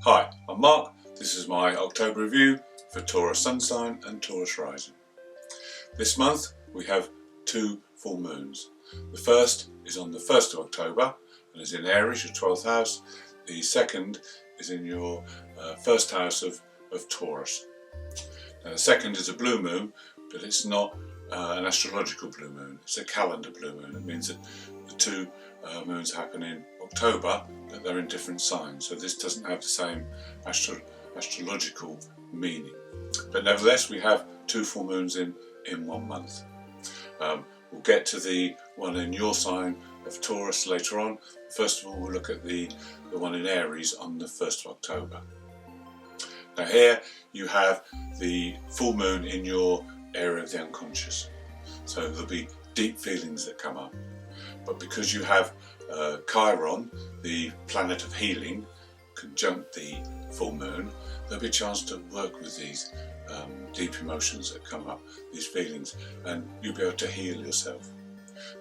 Hi, I'm Mark. This is my October review for Taurus Sun sign and Taurus rising. This month we have two full moons. The first is on the 1st of October and is in Aries, your 12th house. The second is in your first house of Taurus. Now the second is a blue moon, but it's not an astrological blue moon, it's a calendar blue moon. It means that the two moons happen in October, but they're in different signs, so this doesn't have the same astrological meaning. But nevertheless, we have two full moons in 1 month. We'll get to the one in your sign of Taurus later on. First of all, we'll look at the one in Aries on the 1st of October. Now here you have the full moon in your area of the unconscious, so there'll be deep feelings that come up. But because you have Chiron, the planet of healing, conjunct the full moon, there'll be a chance to work with these deep emotions that come up, these feelings, and you'll be able to heal yourself.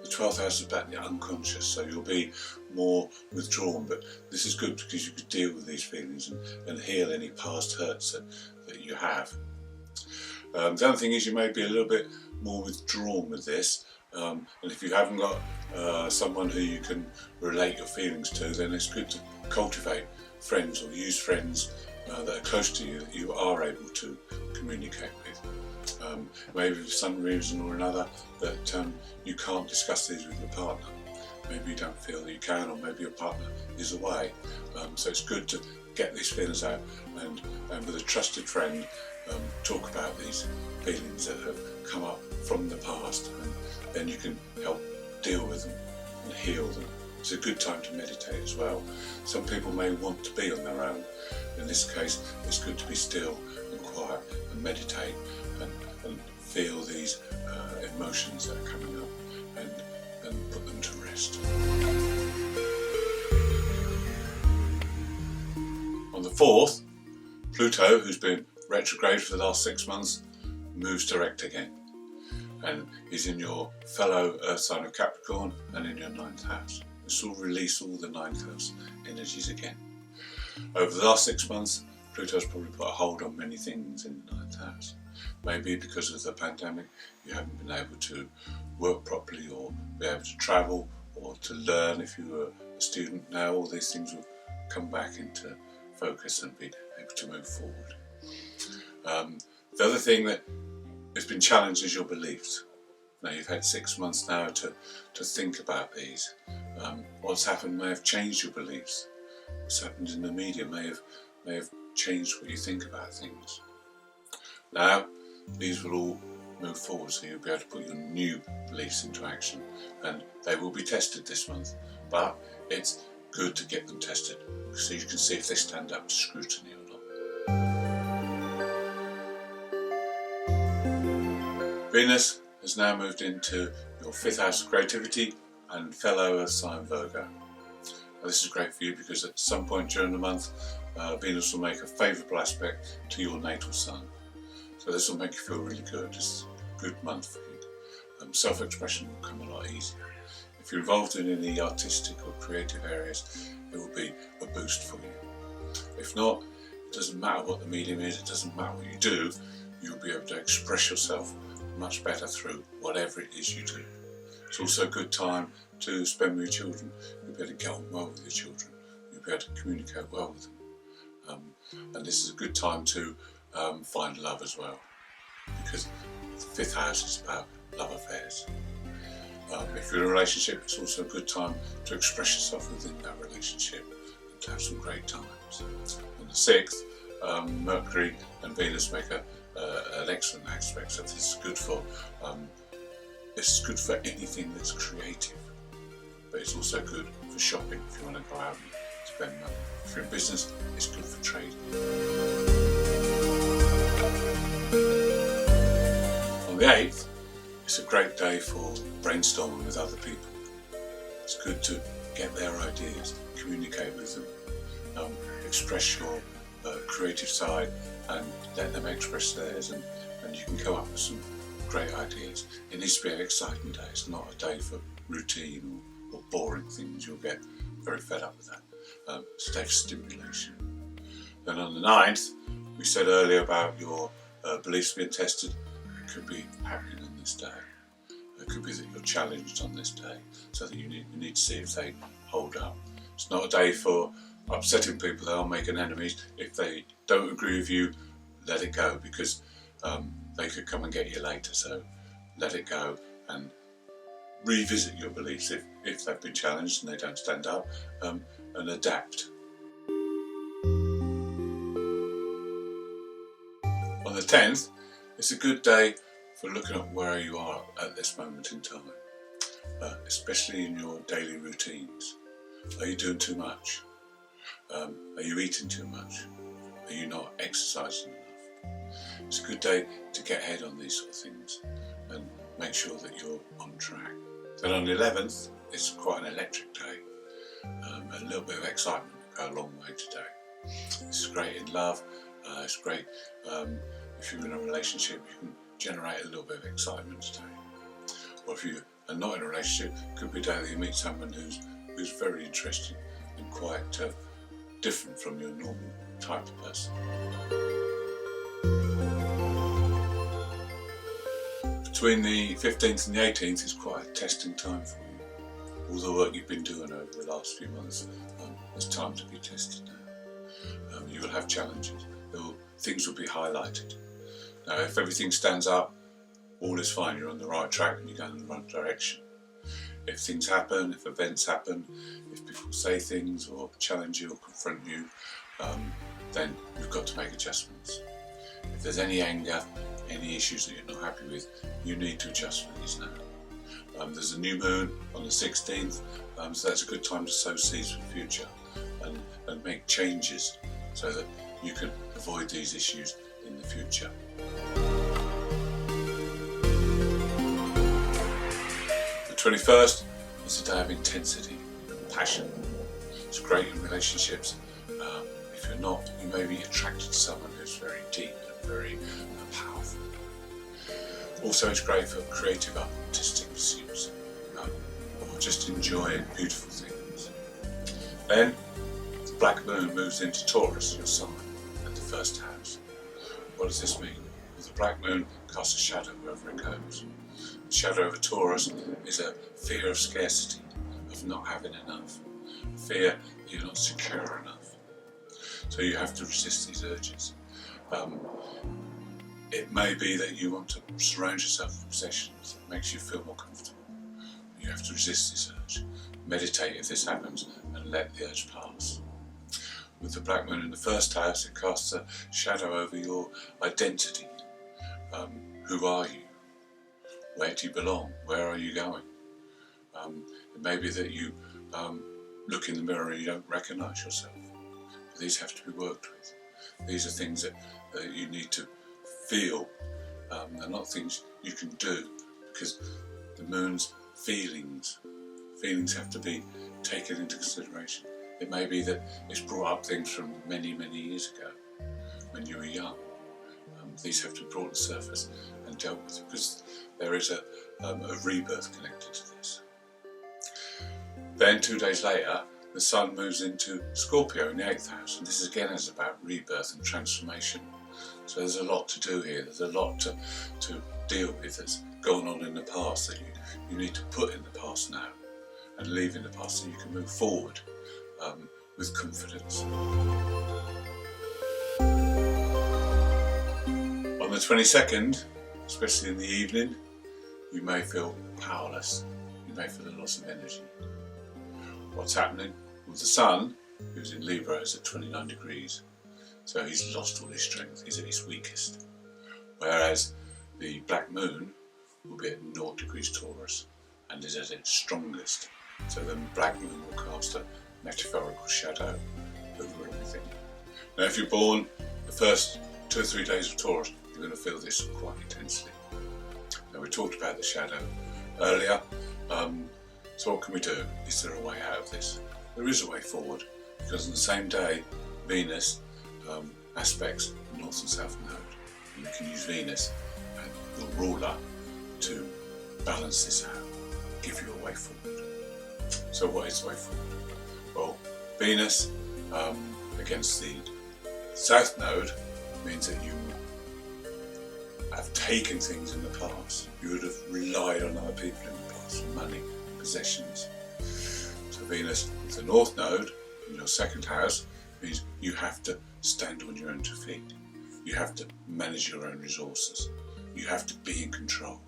The 12th house is about the unconscious, so you'll be more withdrawn, but this is good because you can deal with these feelings and heal any past hurts that you have. The other thing is you may be a little bit more withdrawn with this, and if you haven't got someone who you can relate your feelings to, then it's good to cultivate friends or use friends that are close to you that you are able to communicate with. Maybe for some reason or another that you can't discuss these with your partner. Maybe you don't feel that you can, or maybe your partner is away. So it's good to get these feelings out and with a trusted friend talk about these feelings that have come up from the past, and then you can help deal with them and heal them. It's a good time to meditate as well. Some people may want to be on their own. In this case, it's good to be still and quiet and meditate and feel these emotions that are coming up and put them to rest. On the 4th, Pluto, who's been retrograde for the last 6 months, moves direct again and is in your fellow Earth sign of Capricorn and in your 9th house. This will release all the 9th house energies again. Over the last 6 months, Pluto's probably put a hold on many things in the 9th house. Maybe because of the pandemic you haven't been able to work properly or be able to travel or to learn if you were a student. Now all these things will come back into focus and be able to move forward. The other thing that has been challenged is your beliefs. Now you've had 6 months now to think about these. What's happened may have changed your beliefs. What's happened in the media may have changed what you think about things. Now these will all move forward, so you'll be able to put your new beliefs into action, and they will be tested this month, but it's good to get them tested so you can see if they stand up to scrutiny or not. Venus has now moved into your 5th house of creativity and fellow Earth sign Virgo. Now, this is great for you because at some point during the month Venus will make a favourable aspect to your natal sun. So this will make you feel really good. It's a good month for you. Self-expression will come a lot easier. If you're involved in any artistic or creative areas, it will be a boost for you. If not, it doesn't matter what the medium is, it doesn't matter what you do, you'll be able to express yourself much better through whatever it is you do. It's also a good time to spend with your children. You'll be able to get on well with your children. You'll be able to communicate well with them. And this is a good time to find love as well, because the 5th house is about love affairs. If you're in a relationship, it's also a good time to express yourself within that relationship and to have some great times. On the 6th, Mercury and Venus make an excellent aspect, so this is good for anything that's creative, but it's also good for shopping if you want to go out and spend money. If you're in business, it's good for trading. On the 8th, it's a great day for brainstorming with other people. It's good to get their ideas, communicate with them, express your creative side and let them express theirs, and you can come up with some great ideas. It needs to be an exciting day. It's not a day for routine or boring things. You'll get very fed up with that. It's a day of stimulation. Then on the 9th, we said earlier about your beliefs being tested. It could be happening on this day. It could be that you're challenged on this day, so that you need to see if they hold up. It's not a day for upsetting people. They'll make enemies. If they don't agree with you, let it go, because they could come and get you later. So let it go and revisit your beliefs if they've been challenged and they don't stand up, and adapt. On the 10th, it's a good day for looking at where you are at this moment in time, especially in your daily routines. Are you doing too much? Are you eating too much? Are you not exercising enough? It's a good day to get ahead on these sort of things and make sure that you're on track. Then on the 11th, it's quite an electric day. A little bit of excitement will go a long way today. This is great in love. It's great if you're in a relationship. You can generate a little bit of excitement today. Or if you are not in a relationship, it could be a day that you meet someone who's very interesting and quite different from your normal type of person. Between the 15th and the 18th is quite a testing time for you. All the work you've been doing over the last few months, it's time to be tested now. You will have challenges. Things will be highlighted. Now, if everything stands up, all is fine. You're on the right track and you're going in the right direction. If things happen, if events happen, if people say things or challenge you or confront you, then you've got to make adjustments. If there's any anger, any issues that you're not happy with, you need to adjust for these now. There's a new moon on the 16th, so that's a good time to sow seeds for the future and make changes so that you can avoid these issues in the future. The 21st is a day of intensity and passion. It's great in relationships. If you're not, you may be attracted to someone who's very deep and very powerful. Also, it's great for creative artistic pursuits, or just enjoying beautiful things. Then, the black moon moves into Taurus, your sign, at the first house. What does this mean? Well, the black moon casts a shadow wherever it goes. The shadow over Taurus is a fear of scarcity, of not having enough, a fear that you're not secure enough. So you have to resist these urges. It may be that you want to surround yourself with possessions that makes you feel more comfortable. You have to resist this urge. Meditate if this happens and let the urge pass. With the black moon in the first house, it casts a shadow over your identity. Who are you? Where do you belong? Where are you going? It may be that you look in the mirror and you don't recognise yourself. But these have to be worked with. These are things that you need to feel. They're not things you can do, because the moon's feelings have to be taken into consideration. It may be that it's brought up things from many, many years ago when you were young. These have to be brought to the surface and dealt with, because there is a rebirth connected to this. Then 2 days later, the sun moves into Scorpio in the 8th house, and this again is about rebirth and transformation. So there's a lot to do here. There's a lot to deal with that's gone on in the past that you need to put in the past now and leave in the past so you can move forward with confidence. On the 22nd, especially in the evening, you may feel powerless. You may feel a loss of energy. What's happening? Well, the sun, who's in Libra, is at 29 degrees. So he's lost all his strength, he's at his weakest. Whereas the black moon will be at 0 degrees Taurus and is at its strongest. So the black moon will cast a metaphorical shadow over everything. Now if you're born the first 2 or 3 days of Taurus, you're going to feel this quite intensely. Now we talked about the shadow earlier, so what can we do? Is there a way out of this? There is a way forward, because on the same day, Venus aspects the North and South node, and you can use Venus and your ruler to balance this out, give you a way forward. So what is the way forward? Well, Venus against the South Node means that you have taken things in the past. You would have relied on other people in the past for money, possessions. So Venus, the North Node in your second house, means you have to stand on your own 2 feet. You have to manage your own resources. You have to be in control.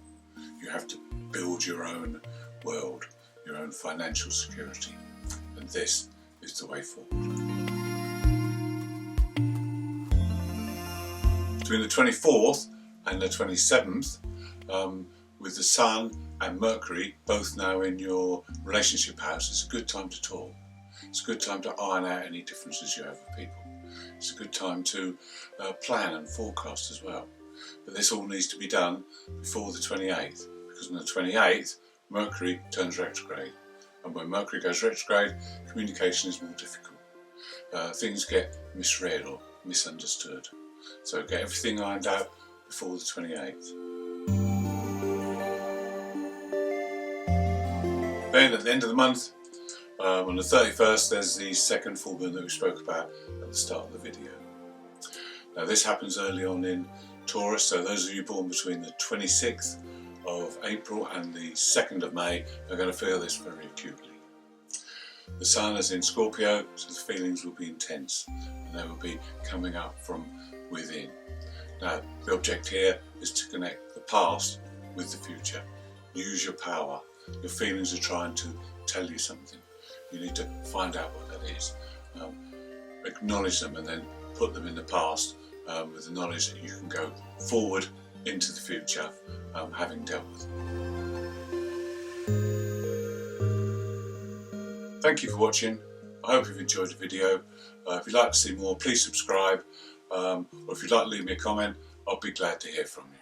You have to build your own world, your own financial security. And this is the way forward. Between the 24th and the 27th, with the Sun and Mercury both now in your relationship house, it's a good time to talk. It's a good time to iron out any differences you have with people. It's a good time to plan and forecast as well. But this all needs to be done before the 28th, because on the 28th, Mercury turns retrograde. And when Mercury goes retrograde, communication is more difficult. Things get misread or misunderstood. So get everything ironed out before the 28th. Then at the end of the month, on the 31st, there's the second full moon that we spoke about at the start of the video. Now this happens early on in Taurus, so those of you born between the 26th of April and the 2nd of May are going to feel this very acutely. The Sun is in Scorpio, so the feelings will be intense and they will be coming up from within. Now the object here is to connect the past with the future. Use your power. Your feelings are trying to tell you something. You need to find out what that is. Acknowledge them and then put them in the past with the knowledge that you can go forward into the future having dealt with them. Thank you for watching. I hope you've enjoyed the video. If you'd like to see more, please subscribe. Or if you'd like to leave me a comment, I'll be glad to hear from you.